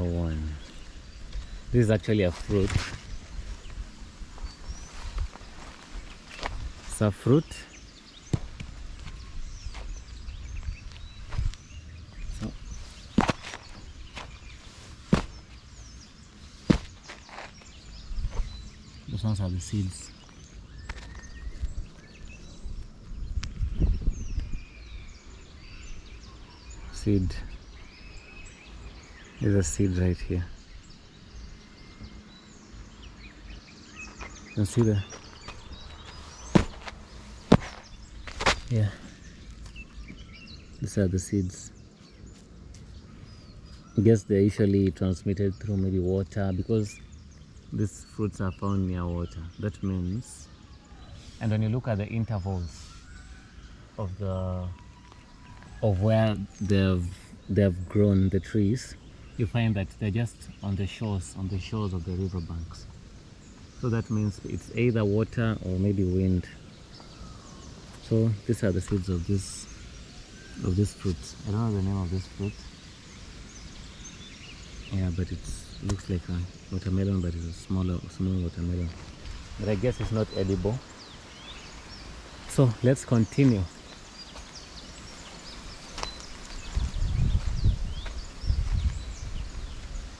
one. This is actually a fruit. It's a fruit. So those ones are the seeds. Seed. There's a seed right here. You can see the, yeah, these are the seeds. I guess they're usually transmitted through maybe water, because these fruits are found near water. That means, and when you look at the intervals of where they've grown, the trees, you find that they're just on the shores of the riverbanks. So that means it's either water or maybe wind. So these are the seeds of this fruit. I don't know the name of this fruit. Yeah, but it looks like a watermelon, but it's a small watermelon. But I guess it's not edible. So let's continue.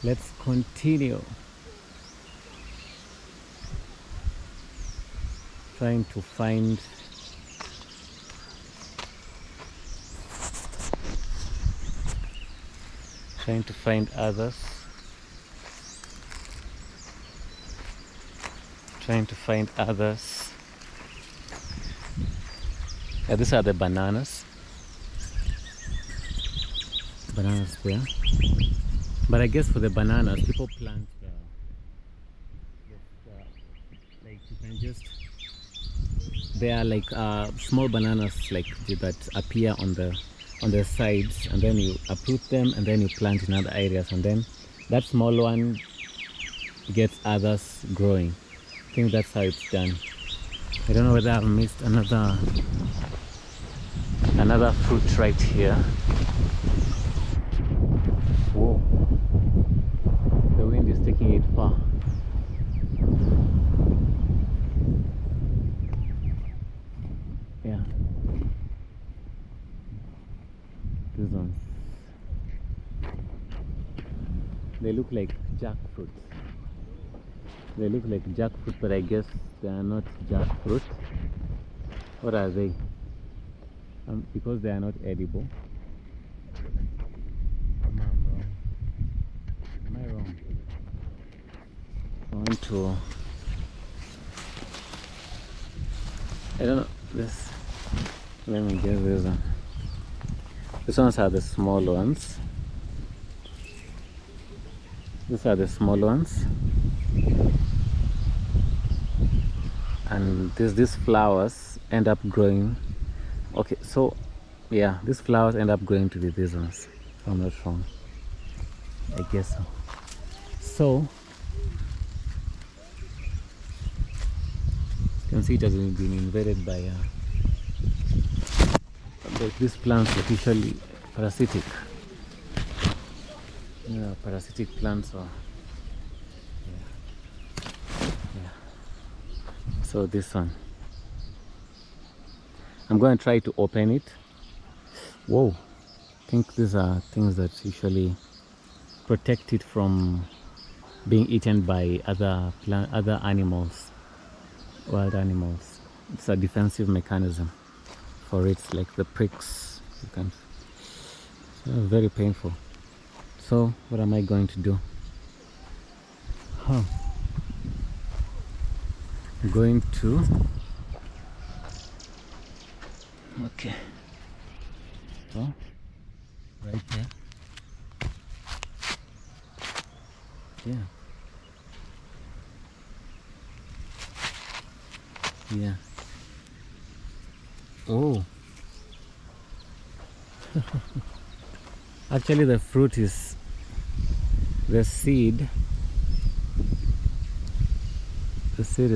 Let's continue. Trying to find others. Yeah, these are the bananas. Bananas there. But I guess for the bananas, people plant like you can just, they are like small bananas like that appear on the sides, and then you uproot them and then you plant in other areas, and then that small one gets others growing. I think that's how it's done. I don't know whether I've missed another fruit right here. Whoa, the wind is taking it far. Yeah, these ones, they look like jackfruit. But I guess they are not jackfruit. What are they? Because they are not edible. Am I wrong? I want to, I don't know this. Let me get this one. These ones are the small ones. These are the small ones. And these flowers end up growing. Okay, so yeah, these flowers end up growing to be these ones, if I'm not wrong. I guess so. So you can see it has been invaded by these plants are usually parasitic. Yeah, parasitic plants or yeah. So this one, I'm going to try to open it. Whoa, I think these are things that usually protect it from being eaten by other animals, wild animals. It's a defensive mechanism for it, like the pricks. You can, very painful. So what am I going to do? I'm going to, okay, so right there, yeah. Oh, actually the fruit is the seed. The seed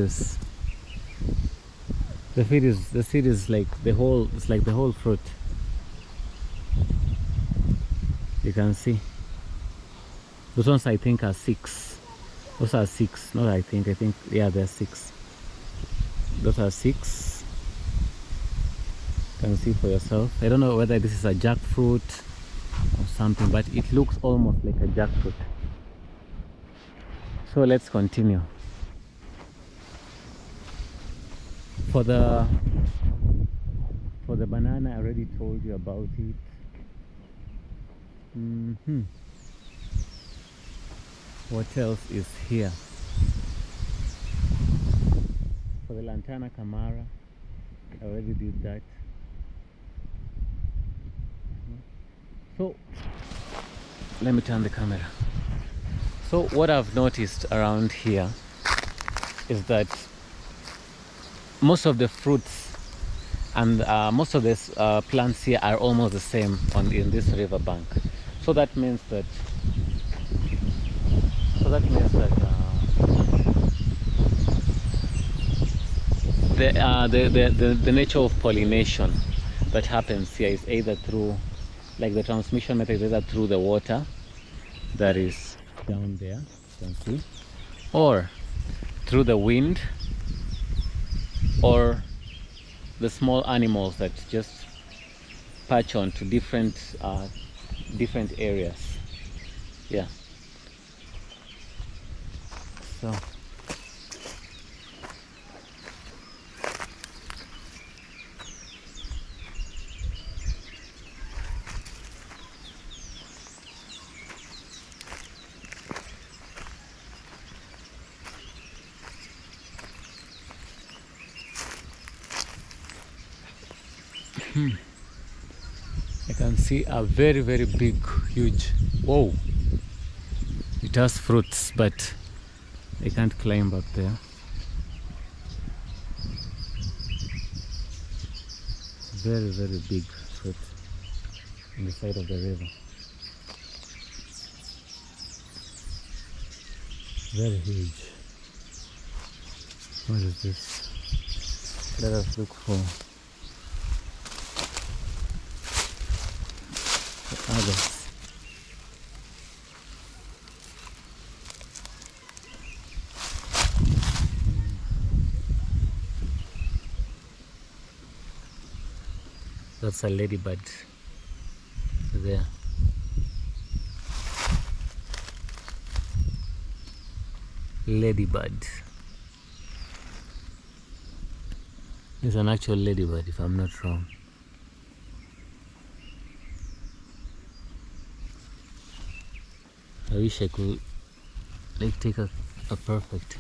is like the whole, it's like the whole fruit. You can see Those ones I think are 6. Those are 6. Not I think. Yeah, they're 6. Those are 6. You can see for yourself. I don't know whether this is a jackfruit or something, but it looks almost like a jackfruit. So let's continue. For the banana, I already told you about it. What else is here? For the lantana camara, I already did that. So let me turn the camera. So what I've noticed around here is that most of the fruits and most of these plants here are almost the same in this river bank. So that means that the nature of pollination that happens here is either through, like the transmission method is either through the water that is down there, you can see, or through the wind, or the small animals that just patch on to different areas. Yeah. So I can see a very big, huge, whoa, it has fruits, but I can't climb up there. Very big fruit on the side of the river. Very huge. What is this? Let us look for others. That's a ladybird there. Ladybird. It's an actual ladybird, if I'm not wrong. I wish I could like take a perfect.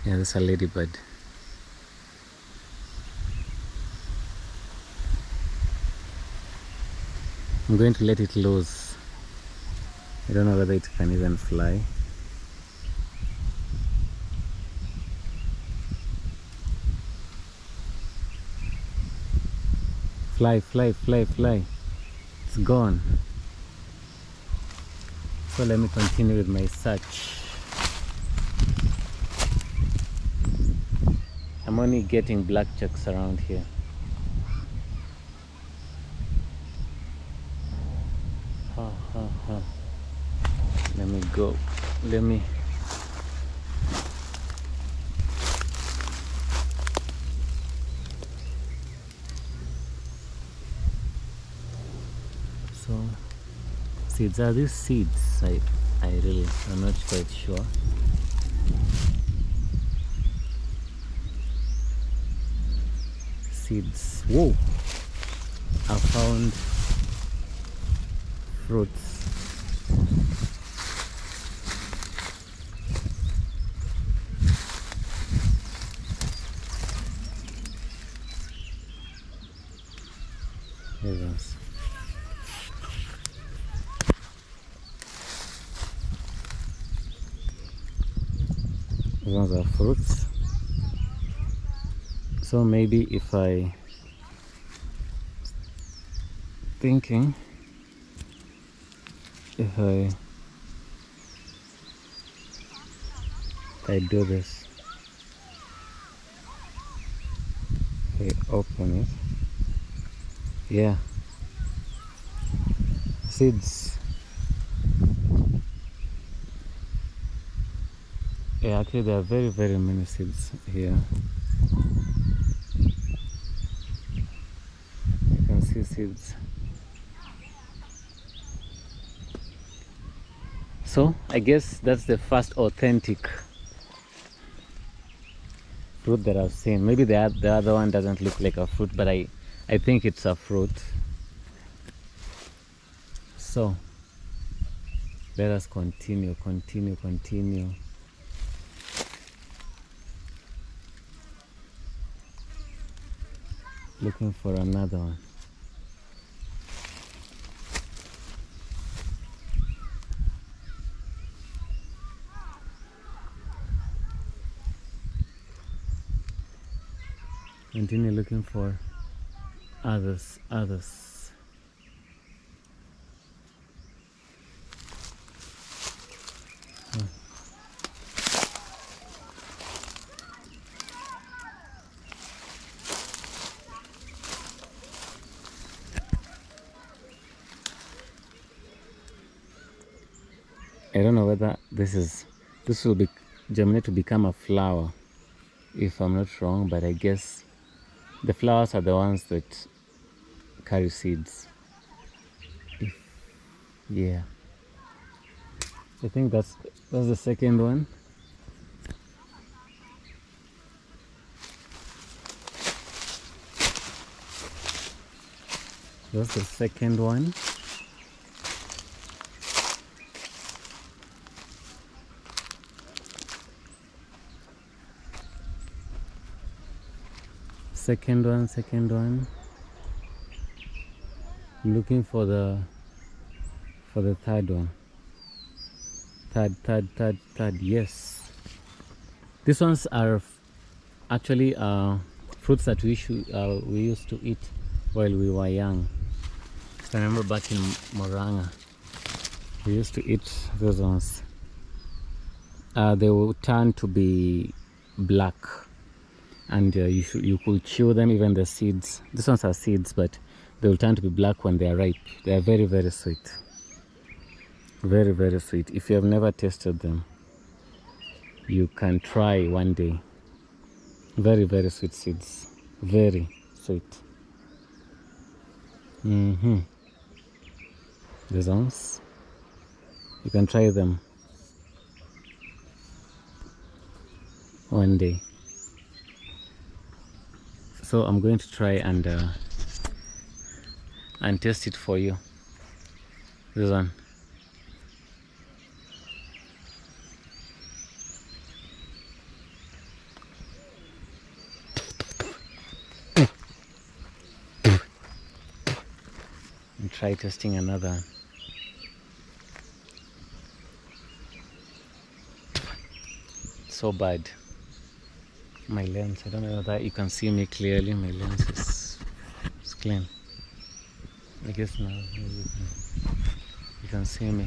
Yeah, that's a ladybird. I'm going to let it loose. I don't know whether it can even fly. Fly, fly, fly, fly. It's gone. So let me continue with my search. I'm only getting blackjacks around here. Let me go. Let me. So, seeds, are these seeds? I really, I'm not quite sure. Seeds. Whoa! I found fruits. Yes. These ones are fruits. So maybe if I thinking if I do this, I open it. Yeah, seeds. Yeah, actually there are very, very many seeds here. You can see seeds. So I guess that's the first authentic fruit that I've seen. Maybe the other one doesn't look like a fruit, but I think it's a fruit. So let us continue. Looking for another one. Continue looking for others. I don't know whether this will be germinate to become a flower, if I'm not wrong, but I guess the flowers are the ones that carry seeds. Yeah, I think that's the second one. That's the second one. Second one. Looking for the third one. Third. Yes, these ones are actually fruits that we used to eat while we were young. I remember back in Moranga, we used to eat those ones. They will turn to be black, and you could chew them, even the seeds. These ones are seeds, but they will turn to be black when they are ripe. They are very, very sweet. Very, very sweet. If you have never tasted them, you can try one day. Very, very sweet seeds. Very sweet. These ones, you can try them one day. So I'm going to try and taste it for you. This one. And try testing another one. So bad. My lens, I don't know whether you can see me clearly. My lens is clean. I guess now you can see me.